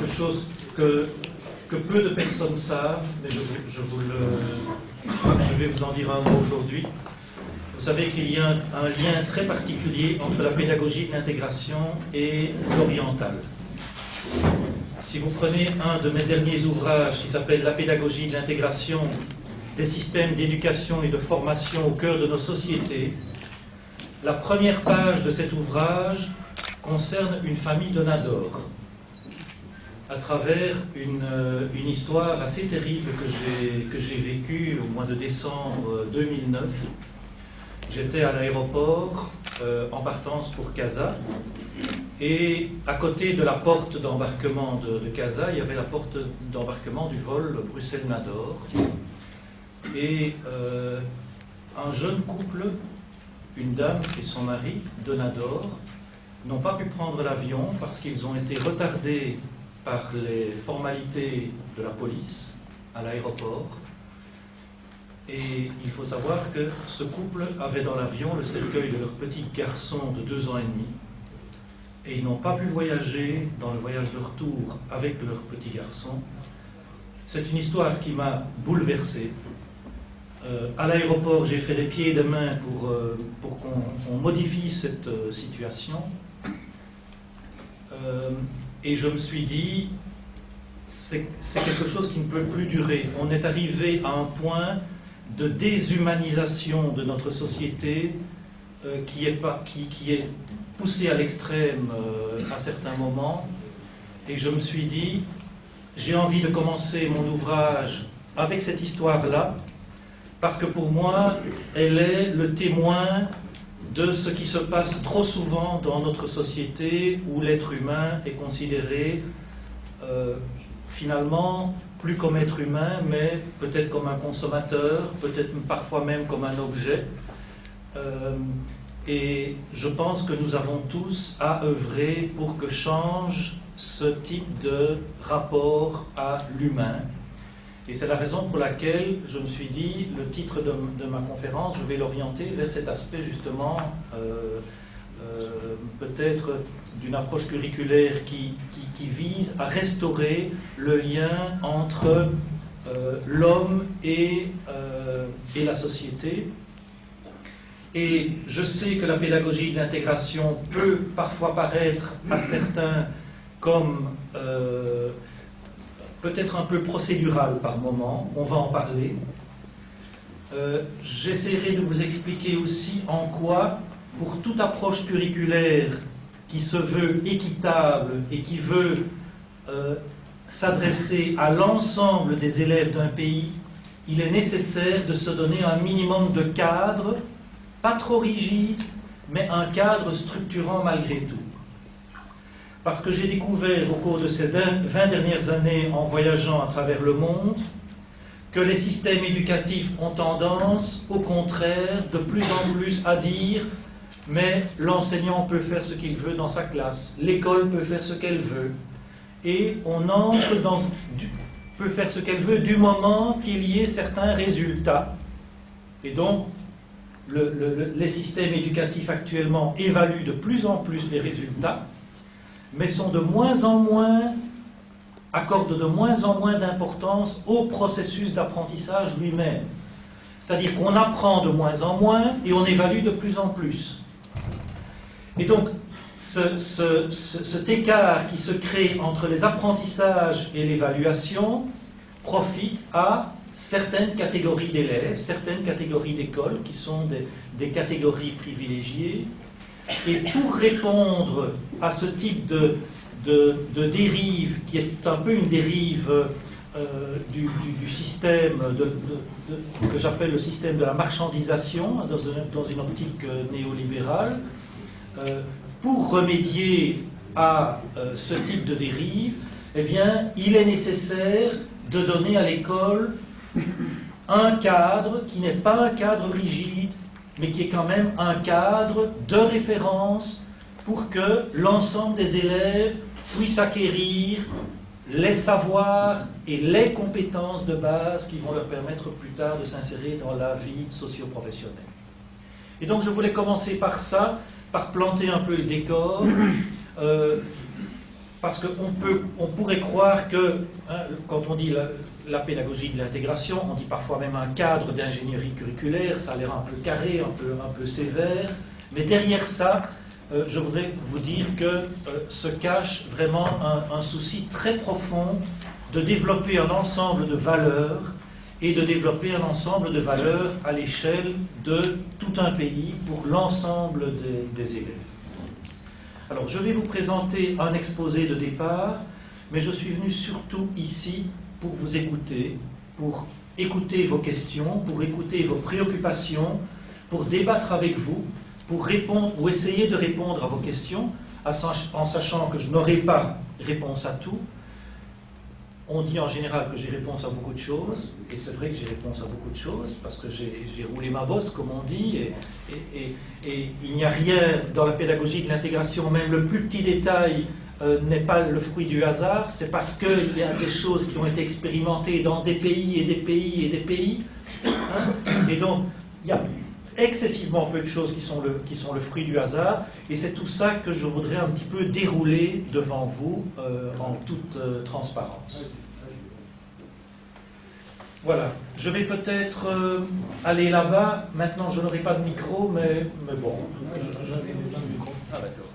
quelque chose que peu de personnes savent, mais je vais vous en dire un mot aujourd'hui. Vous savez qu'il y a un lien très particulier entre la pédagogie de l'intégration et l'oriental. Si vous prenez un de mes derniers ouvrages qui s'appelle « La pédagogie de l'intégration des systèmes d'éducation et de formation au cœur de nos sociétés », la première page de cet ouvrage concerne une famille de Nador, à travers une histoire assez terrible que j'ai vécue au mois de décembre 2009. J'étais à l'aéroport en partance pour Casa, et à côté de la porte d'embarquement de Casa, il y avait la porte d'embarquement du vol Bruxelles-Nador. Et un jeune couple, une dame et son mari de Nador, n'ont pas pu prendre l'avion parce qu'ils ont été retardés par les formalités de la police à l'aéroport. Et il faut savoir que ce couple avait dans l'avion le cercueil de leur petit garçon de 2 ans et demi. Et ils n'ont pas pu voyager dans le voyage de retour avec leur petit garçon. C'est une histoire qui m'a bouleversé. À l'aéroport, j'ai fait les pieds et les mains pour qu'on modifie cette situation. Et je me suis dit, c'est quelque chose qui ne peut plus durer. On est arrivé à un point de déshumanisation de notre société qui est poussé à l'extrême à certains moments. Et je me suis dit, j'ai envie de commencer mon ouvrage avec cette histoire-là, parce que pour moi, elle est le témoin de ce qui se passe trop souvent dans notre société, où l'être humain est considéré finalement plus comme être humain, mais peut-être comme un consommateur, peut-être parfois même comme un objet. Et je pense que nous avons tous à œuvrer pour que change ce type de rapport à l'humain. Et c'est la raison pour laquelle je me suis dit, le titre de ma conférence, je vais l'orienter vers cet aspect justement, peut-être d'une approche curriculaire qui vise à restaurer le lien entre l'homme et la société. Et je sais que la pédagogie de l'intégration peut parfois paraître à certains comme peut-être un peu procédurale par moment, on va en parler. J'essaierai de vous expliquer aussi en quoi, pour toute approche curriculaire qui se veut équitable et qui veut s'adresser à l'ensemble des élèves d'un pays, il est nécessaire de se donner un minimum de cadre, pas trop rigide, mais un cadre structurant malgré tout. Parce que j'ai découvert au cours de ces 20 dernières années en voyageant à travers le monde que les systèmes éducatifs ont tendance, au contraire, de plus en plus à dire « mais l'enseignant peut faire ce qu'il veut dans sa classe, l'école peut faire ce qu'elle veut, et on entre dans... peut faire ce qu'elle veut du moment qu'il y ait certains résultats. » Et donc, les systèmes éducatifs actuellement évaluent de plus en plus les résultats, mais sont de moins en moins, accordent de moins en moins d'importance au processus d'apprentissage lui-même. C'est-à-dire qu'on apprend de moins en moins et on évalue de plus en plus. Et donc, cet écart qui se crée entre les apprentissages et l'évaluation profite à certaines catégories d'élèves, certaines catégories d'écoles qui sont des catégories privilégiées. Et pour répondre à ce type de dérive, qui est un peu une dérive du système que j'appelle le système de la marchandisation, dans une optique néolibérale, pour remédier à ce type de dérive, eh bien, il est nécessaire de donner à l'école un cadre qui n'est pas un cadre rigide, mais qui est quand même un cadre de référence pour que l'ensemble des élèves puissent acquérir les savoirs et les compétences de base qui vont leur permettre plus tard de s'insérer dans la vie socio-professionnelle. Et donc je voulais commencer par ça, par planter un peu le décor. parce qu'on pourrait croire que, hein, quand on dit la pédagogie de l'intégration, on dit parfois même un cadre d'ingénierie curriculaire, ça a l'air un peu carré, un peu sévère, mais derrière ça, je voudrais vous dire que se cache vraiment un souci très profond de développer un ensemble de valeurs et de développer un ensemble de valeurs à l'échelle de tout un pays pour l'ensemble des élèves. Alors, je vais vous présenter un exposé de départ, mais je suis venu surtout ici pour vous écouter, pour écouter vos questions, pour écouter vos préoccupations, pour débattre avec vous, pour répondre ou essayer de répondre à vos questions, en sachant que je n'aurai pas réponse à tout. On dit en général que j'ai réponse à beaucoup de choses, et c'est vrai que j'ai réponse à beaucoup de choses, parce que j'ai roulé ma bosse, comme on dit, et il n'y a rien dans la pédagogie de l'intégration, même le plus petit détail n'est pas le fruit du hasard, c'est parce qu'il y a des choses qui ont été expérimentées dans des pays et des pays et des pays, hein, et donc il y a excessivement peu de choses qui sont le fruit du hasard, et c'est tout ça que je voudrais un petit peu dérouler devant vous en toute transparence. Voilà, je vais peut-être aller là-bas. Maintenant, je n'aurai pas de micro, mais bon. J'avais un micro. Ah, d'accord.